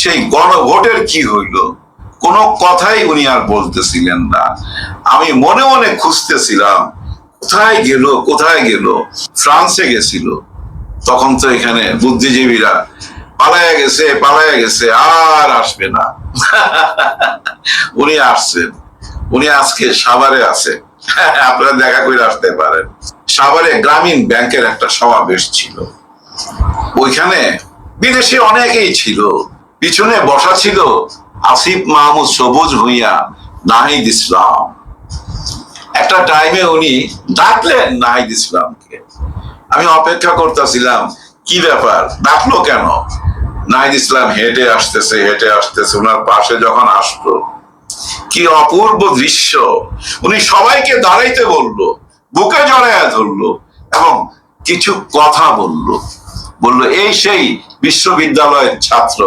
সেই গণভোটের কি হইল, কোনো কথাই উনি আর বলতেছিলেন না। আমি মনে মনে খুঁজতেছিলাম কোথায় গেল কোথায় গেল। ফ্রান্সে গেছিল, তখন তো এখানে বুদ্ধিজীবীরা পালায়া গেছে আর আসবে না। উনি আসছেন, উনি আজকে সাভারে আছে, আপনারা দেখা করে আসতে পারেন। সাভারে গ্রামীণ ব্যাংকের একটা সমাবেশ ছিল, ওইখানে বিদেশি অনেকেই ছিল। পিছনে বসা ছিল আসিফ মাহমুদ, সবুজ ভুঁইয়া, নাহিদ ইসলাম। একটা টাইমে উনি ডাকলেন নাহিদ ইসলামকে, আমি অপেক্ষা করতেছিলাম কি ব্যাপার, ডাকলো কেন। নাহিদ ইসলাম হেঁটে আসতেছে ওনার পাশে যখন আসলো, কি অপূর্ব দৃশ্য। উনি সবাইকে দাঁড়াইতে বললো, বুকে জড়াইয়া ধরলো এবং কিছু কথা বললো এই সেই বিশ্ববিদ্যালয়ের ছাত্র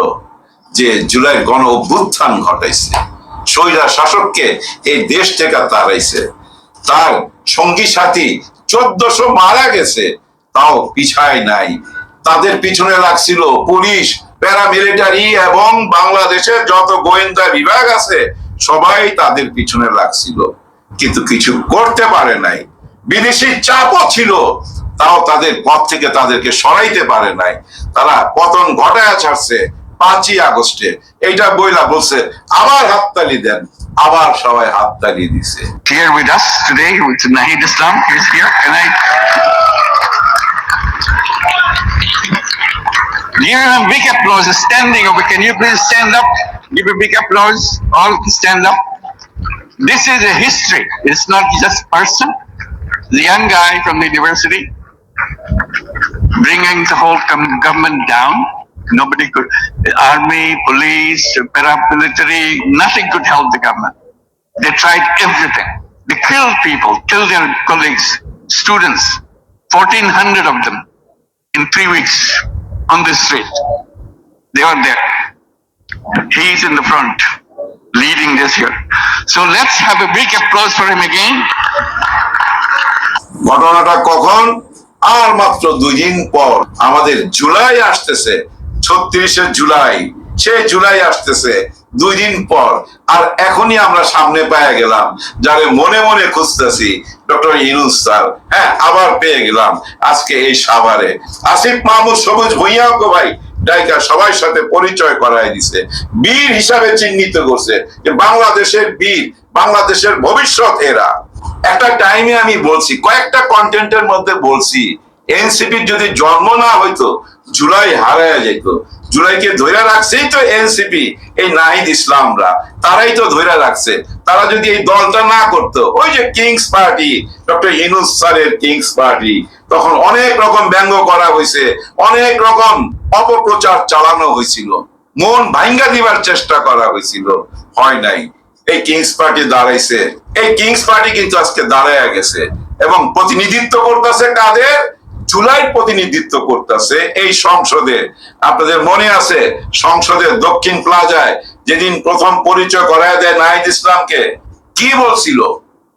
যে জুলাই গণ অভ্যুত্থান ঘটাইছে, স্বৈরা শাসককে এই দেশ থেকে তাড়াইছে। তার সঙ্গী সাথী 1400 মারা গেছে, তাও পিছায় নাই। তাদের পিছনে লাগছিল পুলিশ, প্যারামিলিটারি এবং বাংলাদেশের যত গোয়েন্দা বিভাগ আছে সবাই তাদের পিছনে লাগছিল, কিন্তু কিছু করতে পারে নাই। বিদেশি চাপও ছিল, তাও তাদের পথ থেকে তাদেরকে সরাইতে পারে নাই। তারা পতন ঘটায় ছাড়ছে 5ই আগস্টে। এইটা বইলা বলছে আবার হাততালি দেন, আবার সবাই হাততালি দিছে। Here with us today with Nahid Islam is here. Can I give him a big applause? Standing over. Can you please stand up? Give a big applause. All stand up. This is a history. It's not just person. The young guy from the university bringing the whole government down. Nobody could. Army, police, paramilitary, nothing could help the government. They tried everything. They killed people, killed their colleagues, students, 1,400 of them in 3 weeks on the street. They are there. He's in the front, leading this here. So let's have a big applause for him again. ঘটনাটা কখন? আর মাত্র 2 দিন পর আমাদের জুলাই আসতেছে, 36শে জুলাই। সে জুলাই আসতেছে 2 দিন পর। আর এখনই আমরা সামনে পেয়ে গেলাম, যারে মনে মনে খুঁজতেছি, ডক্টর ইউনূস স্যার। হ্যাঁ, আবার পেয়ে গেলাম আজকে এই সাভারে। আসিফ মাহমুদ, সবুজ ভুঁইয়াকে ভাই ডাইকা সবার সাথে পরিচয় করায় দিছে, বীর হিসাবে চিহ্নিত করছে যে বাংলাদেশের বীর, বাংলাদেশের ভবিষ্যৎ এরা। একটা টাইমে আমি বলছি, কয়েকটা কন্টেন্টের মধ্যে বলছি, এনসিপির যদি জন্ম না হইতো জুলাই হারায় যেত। জুলাইকে ধরে রাখছেই তো এনসিপি, এই নাহিদ ইসলামরা, তারাই তো ধরে রাখছে। তারা যদি এই দলটা না করতো, ওই যে কিংস পার্টি, ডক্টর ইউনূস স্যারের কিংস পার্টি, তখন অনেক রকম ব্যঙ্গ করা হয়েছে, অনেক রকম অপপ্রচার চালানো হয়েছিল, মন ভাঙ্গা দিবার চেষ্টা করা হয়েছিল, হয় নাই। এই কিংস পার্টি দাঁড়াইছে, এই কিংস পার্টি কিন্তু আজকে দাঁড়ায় গেছে এবং প্রতিনিধিত্ব করতেছে কাদের? জুলাই প্রতিনিধিত্ব করতেছে এই সংসদে। আপনাদের মনে আছে সংসদের দক্ষিণ প্লাজায় যেদিন প্রথম পরিচয় করায় দেয় নাহিদ ইসলামকে, কি বলছিল?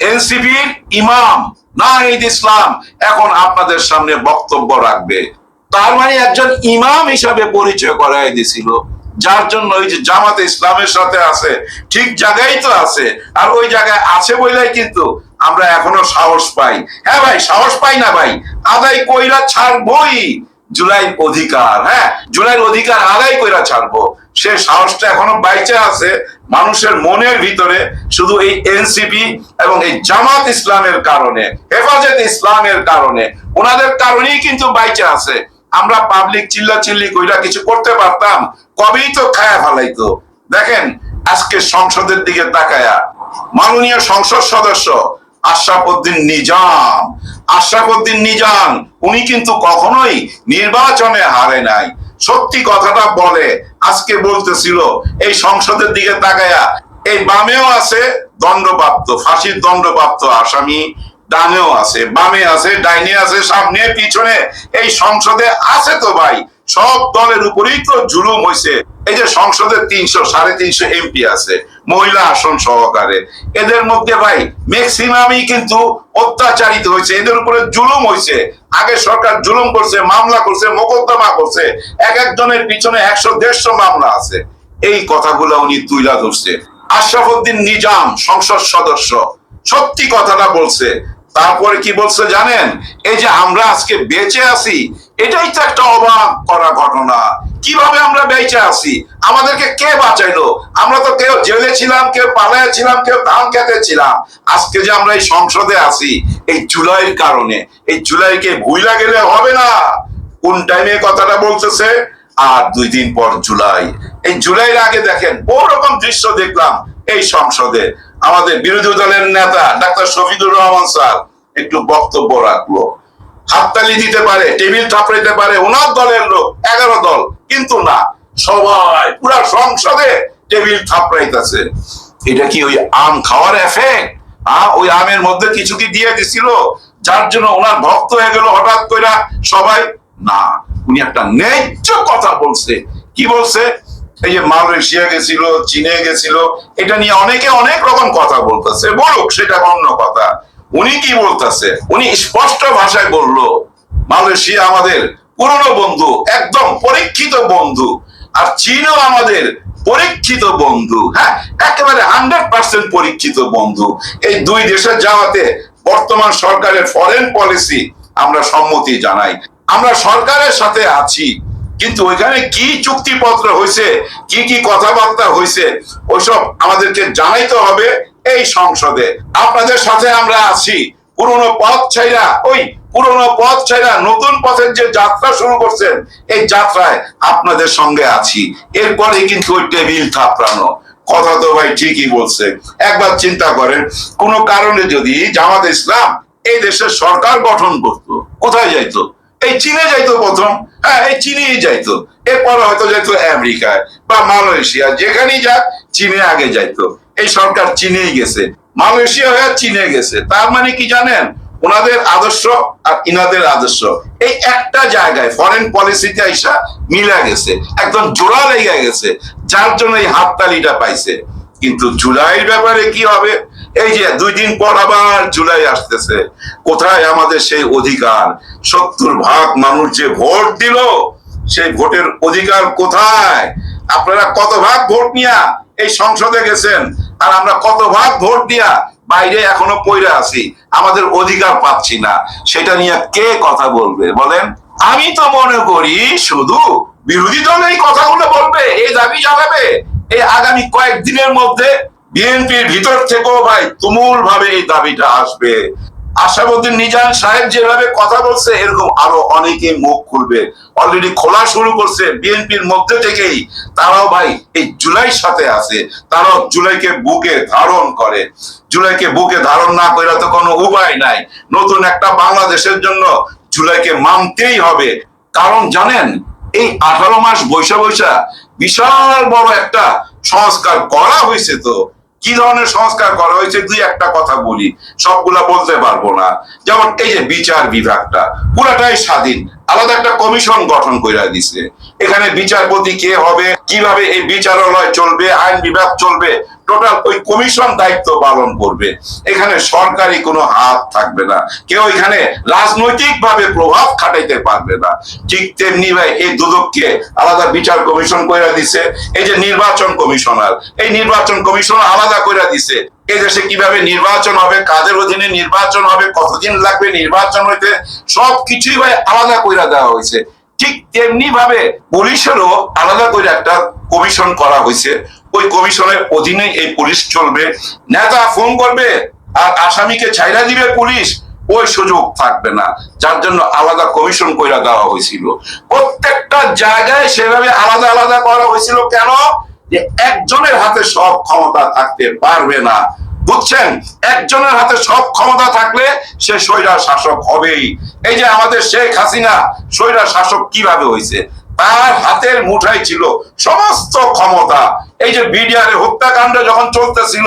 এনসিপির ইমাম নাহিদ ইসলাম এখন আপনাদের সামনে বক্তব্য রাখবে। তার মানে একজন ইমাম হিসাবে পরিচয় করায় দিছিল, যার জন্য ওই যে জামাতে ইসলামের সাথে আছে, ঠিক জায়গায় তো আছে। আর ওই জায়গায় আছে বলেই কিন্তু আমরা এখনো সাহস পাই। হ্যাঁ ভাই, সাহস পাই না ভাই, আদায় কইরা ছাড়বই জুলাই অধিকার। হ্যাঁ, জুলাইয়ের অধিকার আদায় কইরা ছাড়বো, সে সাহসটা এখনো বাইচে আছে মানুষের মনের ভিতরে। শুধু এই এনসিপি এবং এই জামাত ইসলামের কারণে, হেফাজত ইসলামের কারণে, ওনাদের কারণেই কিন্তু বাইচে আছে। আমরা পাবলিক চিল্লাচিল্লি কইরা কিছু করতে পারতাম, কবেই তো খায়া ফেলাইতো। দেখেন আজকে সংসদের দিকে তাকায়া মাননীয় সংসদ সদস্য আশরাফ উদ্দিন নিজাম, উনি কিন্তু কখনোই নির্বাচনে হারে নাই, সত্যি কথাটা বলে। আজকে বলতেছিল এই সংসদের দিকে তাকায়া, এই বামেও আছে দণ্ডপ্রাপ্ত, ফাঁসির দণ্ডপ্রাপ্ত আসামি, ডানেও আছে, বামে আছে, ডাইনে আছে, সামনে পিছনে, এই সংসদে আছে তো ভাই সব দলের উপরেই তো জুলুম হয়েছে। এই যে সংসদে 300-350 এমপি আছে মহিলা আসন সহকারে, এদের মধ্যে ভাই ম্যাক্সিমামই কিন্তু অত্যাচারিত হয়েছে, এদের উপরে জুলুম হয়েছে। আগে সরকার জুলুম করছে, মামলা করছে, মোকদ্দমা করছে, এক একজনের পিছনে 100-150 মামলা আছে। এই কথাগুলো উনি তুইলা ধরছে। আশরাফ উদ্দিন নিজাম সংসদ সদস্য সত্যি কথাটা বলছে। তারপরে কি বলছে জানেন? এই যে আমরা আজকে বেঁচে আছি, এটাই তো একটা অবাক করা ঘটনা। কিভাবে আমরা বেঁচে আছি? আমাদেরকে কে বাঁচাইলো? আমরা তো কেউ জেলে ছিলাম, কেউ পালায় ছিলাম, কেউ ধান খেতে ছিলাম। আজকে যে আমরা এই সংসদে আছি এই জুলাইয়ের কারণে। এই জুলাইকে ভুইলা গেলে হবে না। কোন টাইমে কথাটা বলতেছে? আর 2 দিন পর জুলাই। এই জুলাইয়ের আগে দেখেন ওরকম দৃশ্য দেখলাম এই সংসদে। আমাদের বিরোধী দলের নেতা ডাক্তার শফিকুর রহমান স্যার একটু বক্তব্য রাখলো, হাততালি দিতে পারে, টেবিল থাপড়াইতে পারে ওনার দলের লোক 11 দল, কিন্তু না, সবাই পুরা সংসদে টেবিল থাপড়াইতেছে। এটা কি ওই আম খাওয়ার এফেক্ট? ওই আমের মধ্যে কিছু কি দিয়ে দিছিল যার জন্য ওনার ভক্ত হয়ে গেল হঠাৎ করে সবাই? না, উনি একটা ন্যায্য কথা বলছে। কি বলছে? এই যে মালয়েশিয়া গেছিল, চীনে গেছিল, এটা নিয়ে অনেকে অনেক রকম কথা বলতেছে, বলুক, সেটা অন্য কথা। উনি কি বলতেছে? উনি স্পষ্ট ভাষায় বলল মালয়েশিয়া আমাদের পুরনো বন্ধু, একদম পরীক্ষিত বন্ধু, আর চীনও আমাদের পরীক্ষিত বন্ধু। হ্যাঁ, একেবারে 100% পরীক্ষিত বন্ধু। এই 2 দেশের যাওয়াতে বর্তমান সরকারের ফরেন পলিসি আমরা সম্মতি জানাই। আমরা সরকারের সাথে আছি, কিন্তু ওইখানে কি চুক্তিপত্র হয়েছে, কি কি কথাবার্তা হয়েছে, ওইসব আমাদেরকে জানাইতে হবে এই সংসদে। আপনাদের সাথে আমরা আছি। পুরনো পথ ছাইরা নতুন পথের যে যাত্রা শুরু করছেন, এই যাত্রায় আপনাদের সঙ্গে আছি। এরপরে কিন্তু ওই টেবিল থাপড়ানো কথা তো ভাই ঠিকই বলছে। একবার চিন্তা করেন, কোন কারণে যদি জামাত ইসলাম এই দেশের সরকার গঠন করতো, কোথায় যাইতো? এই চীনে যাইতো প্রথম। হ্যাঁ, এই চীনেই যাইতো, এরপর হয়তো যাইতো আমেরিকায় বা মালয়েশিয়া, যেখানেই যাক চীনে আগে যাইতো। এই সরকার চীনেই গেছে, মালয়েশিয়া হয়ে চীনে গেছে। তার মানে কি জানেন? ওনাদের আদর্শ আর ইনাদের আদর্শ এই একটা জায়গায় ফরেন পলিসিতে আইসা মিলা গেছে, একদম জোড়া লেগে গেছে, যার জন্য এই হাততালিটা পাইছে। কিন্তু জুলাইয়ের ব্যাপারে কি হবে? এই যে 2 দিন পর আবার জুলাই আসতেছে। কোথায় আমাদের সেই অধিকার? 70% মানুষ যে ভোট দিল, সেই ভোটের অধিকার কোথায়? আপনারা কত ভাগ ভোট নিয়া এই সংসদে গেছেন, আর আমরা কত ভাগ ভোট দিয়া বাইরে এখনো পইরা আছি, আমাদের অধিকার পাচ্ছি না। সেটা নিয়ে কে কথা বলবে বলেন? আমি তো মনে করি শুধু বিরোধী দল এই কথাগুলো বলবে, এই দাবি জানাবে। এই আগামী কয়েকদিনের মধ্যে বিএনপির ভিতর থেকেও ভাই তুমুল ভাবে এই দাবিটা আসবে। আশরাফুদ্দিন নিজাম সাহেব যেভাবে কথা বলছে, এরকম আরো অনেকে মুখ খুলবে, অলরেডি খোলা শুরু করছে বিএনপির মধ্যে থেকেই। তারাও ভাই এই জুলাইয়ের সাথে আছে, তারাও জুলাইকে বুকে ধারণ করে। জুলাইকে বুকে ধারণ না করে তো কোনো উপায় নাই। নতুন একটা বাংলাদেশের জন্য জুলাইকে মানতেই হবে। কারণ জানেন, এই 18 মাস বৈশা বিশাল বড় একটা সংস্কার করা হয়েছে। তো কি ধরনের সংস্কার করা হয়েছে 2-1টা কথা বলি, সবগুলা বলতে পারবো না। যেমন এই যে বিচার বিভাগটা পুরাটাই স্বাধীন, আলাদা একটা কমিশন গঠন করে দিছে। এখানে বিচারপতি কে হবে, কিভাবে এই বিচারালয় চলবে, আইন বিভাগ চলবে, টোটাল ওই কমিশন দায়িত্ব পালন করবে। এখানে সরকারি কোনো হাত থাকবে না, কেউ এখানে রাজনৈতিক ভাবে প্রভাব খাটাইতে পারবে না। ঠিক তেমনি ভাই এই দুদককে আলাদা বিচার কমিশন করে দিছে। এই যে নির্বাচন কমিশনার, এই নির্বাচন কমিশন আলাদা করে দিছে। এই দেশে কিভাবে নির্বাচন হবে, কাদের অধীনে নির্বাচন হবে, কতদিন লাগবে নির্বাচন হইতে, সবকিছুই ভাই আলাদা করে দেওয়া হয়েছে। ঠিক তেমনি ভাবে পুলিশেরও আলাদা করে একটা কমিশন করা হয়েছে। ওই কমিশনের অধীনে এই পুলিশ চলবে। নেতা ফোন করবে আর আসামিকে ছাইরা দিবে পুলিশ, ওই সুযোগ থাকবে না, যার জন্য আলাদা কমিশন কইরা দেওয়া হয়েছিল। প্রত্যেকটা জায়গায় সেভাবে আলাদা আলাদা করা হয়েছিল। কেন? যে একজনের হাতে সব ক্ষমতা থাকতে পারবে না, বুঝছেন? একজনের হাতে সব ক্ষমতা থাকলে সে স্বৈরার শাসক হবেই। এই যে আমাদের শেখ হাসিনা স্বৈরার শাসক কিভাবে হয়েছে? তার হাতের মুঠায় ছিল সমস্ত ক্ষমতা। এই যে বিডিআর হত্যাকাণ্ড যখন চলতেছিল,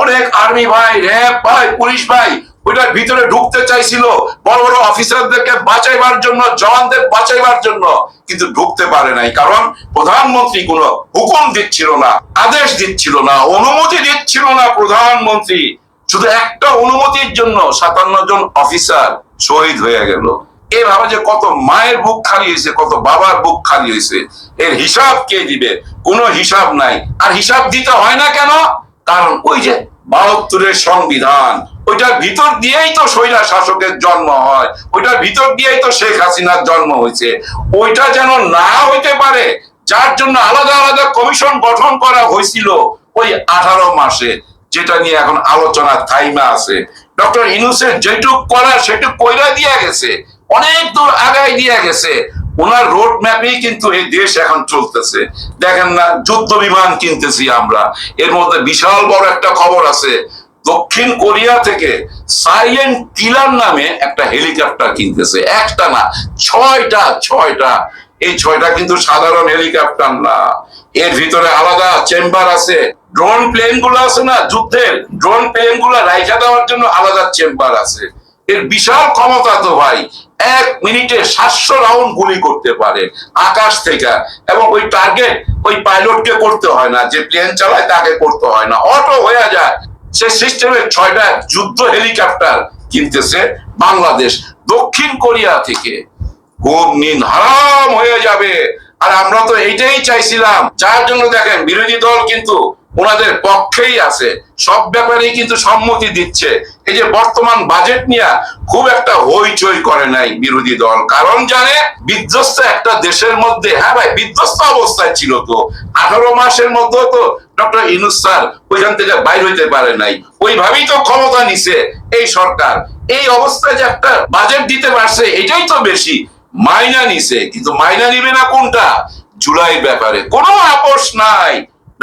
অনেক আর্মি ভাই, র্যাব ভাই, পুলিশ ভাই ওইটার ভিতরে ঢুকতে চাইছিল বড় বড় অফিসারদেরকে বাঁচাইবার জন্য, জওয়ানদের বাঁচাইবার জন্য, কিন্তু ঢুকতে পারে নাই। কারণ প্রধানমন্ত্রী কোনো হুকুম দিচ্ছিল না, আদেশ দিচ্ছিল না, অনুমতি দিচ্ছিল না প্রধানমন্ত্রী। শুধু একটা অনুমতির জন্য 57 জন অফিসার শহীদ হয়ে গেল। এভাবে যে কত মায়ের বুক খালি হয়েছে, কত বাবার বুক খালি হয়েছে, এর হিসাব কে দিবে? কোনো হিসাব নাই। আর হিসাব দিতে হয় না কেন? কারণ ওই যে 72-এর সংবিধান, ওইটার ভিতর দিয়েই তো স্বৈরা শাসকের জন্ম হয়, ওইটার ভিতর দিয়েই তো শেখ হাসিনার জন্ম হয়েছে। ওইটা যেন না হইতে পারে, যার জন্য আলাদা আলাদা কমিশন গঠন করা হয়েছিল ওই 18 মাসে, যেটা নিয়ে এখন আলোচনা থাইমা আছে। ডক্টর ইউনূসের যেটুক করার সেটুক কইরা দিয়ে গেছে, অনেক দূর আগাই দিয়ে গেছে। ওনার রোড ম্যাপেই কিন্তু এই দেশ এখন চলতেছে। দেখেন না, যুদ্ধ বিমান কিনতেছি আমরা। এর মধ্যে বিশাল বড় একটা খবর আছে, দক্ষিণ কোরিয়া থেকে সাইলেন্ট কিলার নামে একটা হেলিকপ্টার কিনতেছে। একটা না, 6টা। এই 6টা কিন্তু সাধারণ হেলিকপ্টার না, এর ভিতরে আলাদা চেম্বার আছে। ড্রোন প্লেন গুলো আছে না, যুদ্ধের ড্রোন প্লেন গুলো রাইখা দেওয়ার জন্য আলাদা চেম্বার আছে। এর বিশাল ক্ষমতা তো ভাই, 1 মিনিটে 700 রাউন্ড গুলি করতে পারে আকাশ থেকে। এবং ওই টার্গেট ওই পাইলটকে করতে হয় না, যে প্লেন চালায় তাকে করতে হয় না, অটো হয়ে যায়। সে সিস্টেমের 6টা যুদ্ধ হেলিকপ্টার কিনতেছে বাংলাদেশ দক্ষিণ কোরিয়া থেকে। খুব নিন হারাম হয়ে যাবে। আর আমরা তো এইটাই চাইছিলাম, যার জন্য দেখেন বিরোধী দল কিন্তু ওনাদের পক্ষেই আছে, সব ব্যাপারেই কিন্তু সম্মতি দিচ্ছে। এই যে বর্তমান বাজেট নিয়ে খুব একটা হইচই করে নাই বিরোধী দল, কারণ জানে বিধ্বস্ত একটা দেশের মধ্যে, হ্যাঁ ভাই বিধ্বস্ত অবস্থায় ছিল তো 18 মাসের মধ্যে তো ডক্টর ইউনূস স্যার ওইখান থেকে বাইর হইতে পারে নাই, ওইভাবেই তো ক্ষমতা নিছে এই সরকার। এই অবস্থায় যে একটা বাজেট দিতে পারছে, এটাই তো বেশি। মাইনা নিছে, কিন্তু মাইনা নিবে না কোনটা? জুলাই ব্যাপারে কোনো আপোষ নাই।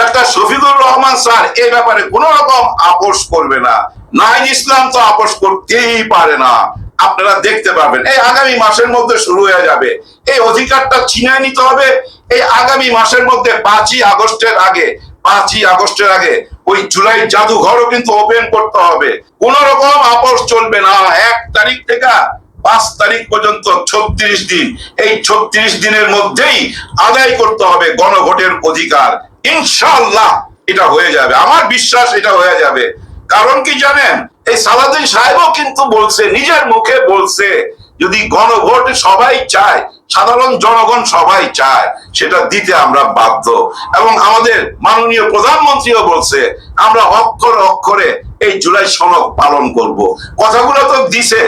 ডাক্তার শফিকুর রহমান স্যার এই ব্যাপারে কোন রকম আপোষ করবে না। নাহিদ ইসলাম তো আপোষ করতেই পারে না। আপনারা দেখতে পাবেন এই আগামী মাসের মধ্যে শুরু হয়ে যাবে। এই অধিকারটা ছিনিয়ে নিতে হবে এই আগামী মাসের মধ্যে। 5ই আগস্টের আগে ওই জুলাই জাদুঘরও কিন্তু ওপেন করতে হবে। কোন রকম আপোষ চলবে না। 1 তারিখ থেকে 5 তারিখ পর্যন্ত 36 দিন, এই 36 দিনের মধ্যেই আদায় করতে হবে গণভোটের অধিকার। ইনশাআল্লাহ এটা হয়ে যাবে, আমার বিশ্বাস এটা হয়ে যাবে। কারণ কি জানেন, এই সালাউদ্দিন সাহেবও কিন্তু বলছে, নিজের মুখে বলছে, যদি গণভোট সবাই চায়, সাধারণ জনগণ সবাই চায়, সেটা দিতে আমরা বাধ্য। এবং আমাদের মাননীয় প্রধানমন্ত্রীও বলছে, আমরা অক্ষরে অক্ষরে এই জুলাই সনদ পালন করব। কথাগুলো তো দিছে,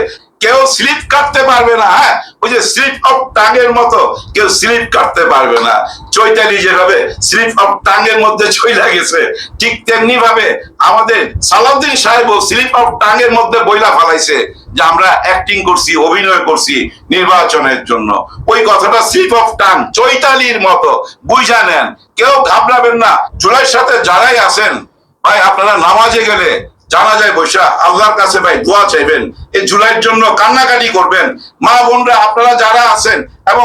কেউ স্লিপ কাটতে পারবে না। হ্যাঁ, ওই যে স্লিপ অফ টাঙ্গের মতো কেউ স্লিপ কাটতে পারবে না। চৈতালি যেভাবে স্লিপ অফ টাঙ্গের মধ্যে চইলা গেছে, ঠিক তেমনি ভাবে আমাদের সালাউদ্দিন সাহেবও স্লিপ অফ টাঙ্গের মধ্যে বইলা ফেলাইছে যে আমরা অ্যাক্টিং করছি, অভিনয় করছি নির্বাচনের জন্য। ওই কথাটা স্লিপ অফ টাং, চৈতালির মতো বুঝা নেন। কেউ ঘাবড়াবেন না। জুলাইয়ের সাথে যারাই আছেন ভাই, আপনারা নামাজে গেলে জানাজায় বসা আল্লাহর কাছে ভাই দোয়া চাইবেন, এই জুলাইয়ের জন্য কান্নাকাটি করবেন। মা বোনরা আপনারা যারা আছেন এবং